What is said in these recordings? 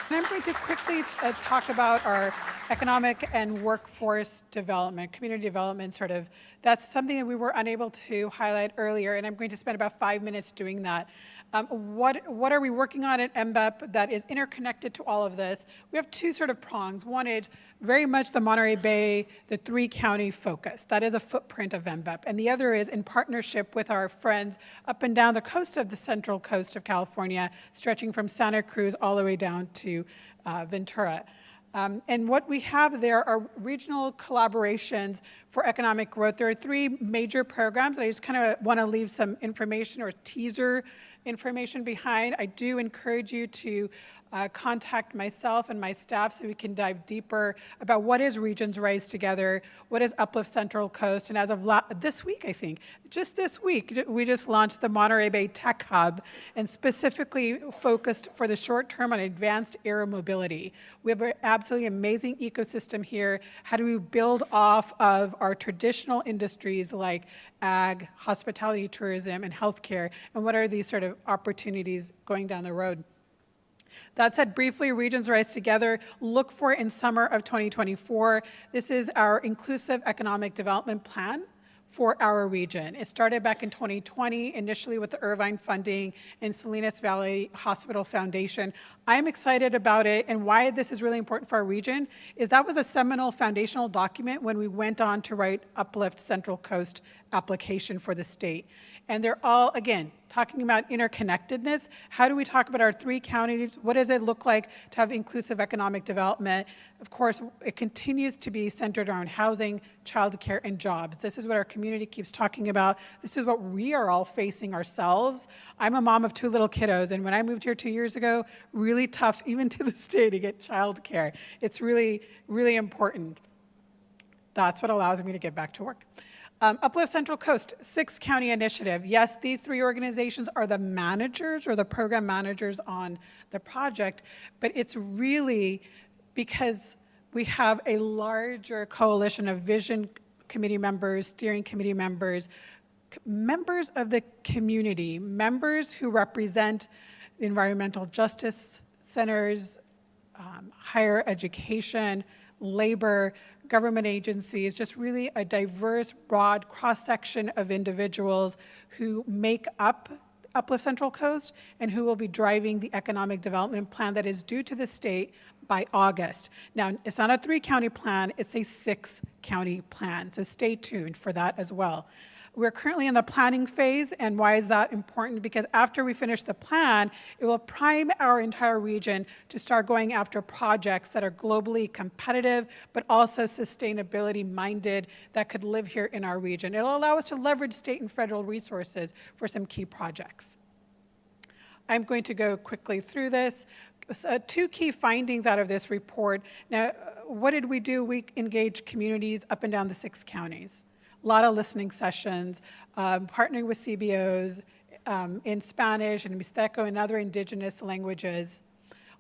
And I'm going to quickly talk about our economic and workforce development, community development sort of. That's something that we were unable to highlight earlier, and I'm going to spend about 5 minutes doing that. What are we working on at MBEP that is interconnected to all of this? We have two sort of prongs. One is very much the Monterey Bay, the 3-county focus. That is a footprint of MBEP. And the other is in partnership with our friends up and down the coast of the central coast of California, stretching from Santa Cruz all the way down to Ventura. And what we have there are regional collaborations for economic growth. There are 3 major programs. I just kind of want to leave some information or teaser information behind. I do encourage you to contact myself and my staff so we can dive deeper about what is Regions Rise Together, what is Uplift Central Coast, and as of this week, I think, just this week, we just launched the Monterey Bay Tech Hub and specifically focused for the short term on advanced air mobility. We have an absolutely amazing ecosystem here. How do we build off of our traditional industries like ag, hospitality, tourism, and healthcare, and what are these sort of opportunities going down the road? That said, briefly, Regions Rise Together, look for in summer of 2024. This is our inclusive economic development plan for our region. It started back in 2020, initially with the Irvine funding and Salinas Valley Hospital Foundation. I'm excited about it, and why this is really important for our region is that was a seminal foundational document when we went on to write Uplift Central Coast application for the state. And they're all, again, talking about interconnectedness. How do we talk about our 3 counties? What does it look like to have inclusive economic development? Of course, it continues to be centered around housing, childcare, and jobs. This is what our community keeps talking about. This is what we are all facing ourselves. I'm a mom of 2 little kiddos, and when I moved here 2 years ago, really tough, even to this day, to get childcare. It's really, really important. That's what allows me to get back to work. Uplift Central Coast, 6-county initiative. Yes, these 3 organizations are the managers or the program managers on the project, but it's really because we have a larger coalition of vision committee members, steering committee members, members of the community, members who represent environmental justice centers, higher education, labor, government agencies, just really a diverse, broad cross-section of individuals who make up Uplift Central Coast and who will be driving the economic development plan that is due to the state by August. Now, it's not a 3-county plan, it's a 6-county plan, so stay tuned for that as well. We're currently in the planning phase, and why is that important? Because after we finish the plan, it will prime our entire region to start going after projects that are globally competitive, but also sustainability-minded that could live here in our region. It'll allow us to leverage state and federal resources for some key projects. I'm going to go quickly through this. So 2 key findings out of this report. Now, what did we do? We engaged communities up and down the 6 counties. A lot of listening sessions, partnering with CBOs in Spanish and Mixteco and other indigenous languages.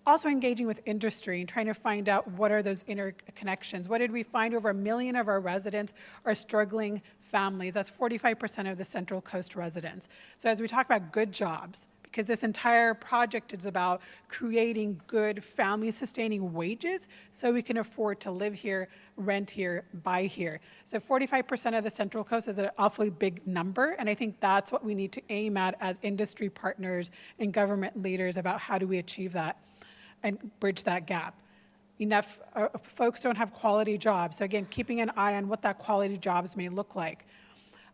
Also engaging with industry and trying to find out what are those interconnections. What did we find? Over 1 million of our residents are struggling families. That's 45% of the Central Coast residents. So as we talk about good jobs, because this entire project is about creating good family-sustaining wages so we can afford to live here, rent here, buy here. So 45% of the Central Coast is an awfully big number, and I think that's what we need to aim at as industry partners and government leaders about how do we achieve that and bridge that gap. Enough folks don't have quality jobs, so again, keeping an eye on what that quality jobs may look like.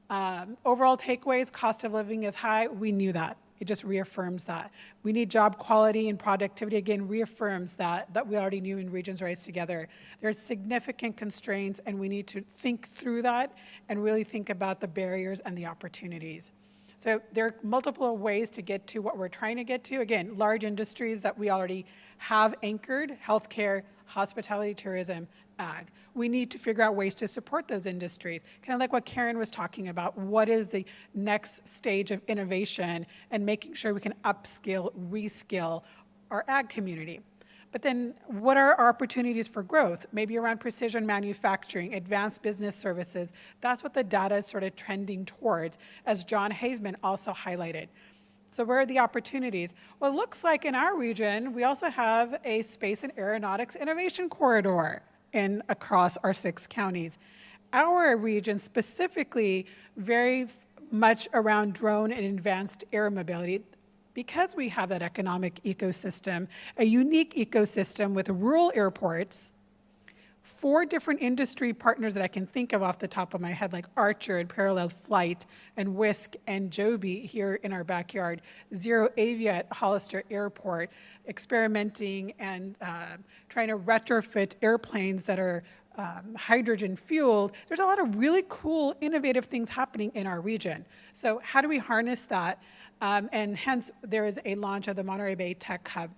Overall takeaways, cost of living is high, we knew that. It just reaffirms that. We need job quality and productivity, again, reaffirms that we already knew in Regions Rise Together. There's significant constraints, and we need to think through that and really think about the barriers and the opportunities. So there are multiple ways to get to what we're trying to get to. Again, large industries that we already have anchored, healthcare, hospitality, tourism, ag. We need to figure out ways to support those industries. Kind of like what Karen was talking about, what is the next stage of innovation and making sure we can upskill, reskill our ag community. But then what are our opportunities for growth? Maybe around precision manufacturing, advanced business services. That's what the data is sort of trending towards, as John Haveman also highlighted. So where are the opportunities? Well, it looks like in our region, we also have a space and aeronautics innovation corridor across our 6 counties. Our region specifically very much around drone and advanced air mobility, because we have that economic ecosystem, a unique ecosystem with rural airports, 4 different industry partners that I can think of off the top of my head, like Archer and Parallel Flight and Wisk and Joby here in our backyard, Zero Avia at Hollister Airport, experimenting and trying to retrofit airplanes that are hydrogen fueled. There's a lot of really cool, innovative things happening in our region. So how do we harness that? And hence, there is a launch of the Monterey Bay Tech Hub.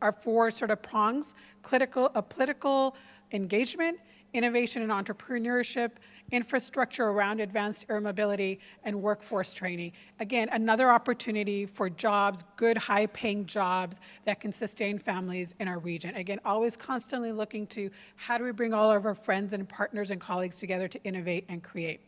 Our 4 sort of prongs: political engagement, innovation and entrepreneurship, infrastructure around advanced air mobility, and workforce training. Again, another opportunity for jobs, good high-paying jobs that can sustain families in our region. Again, always constantly looking to how do we bring all of our friends and partners and colleagues together to innovate and create.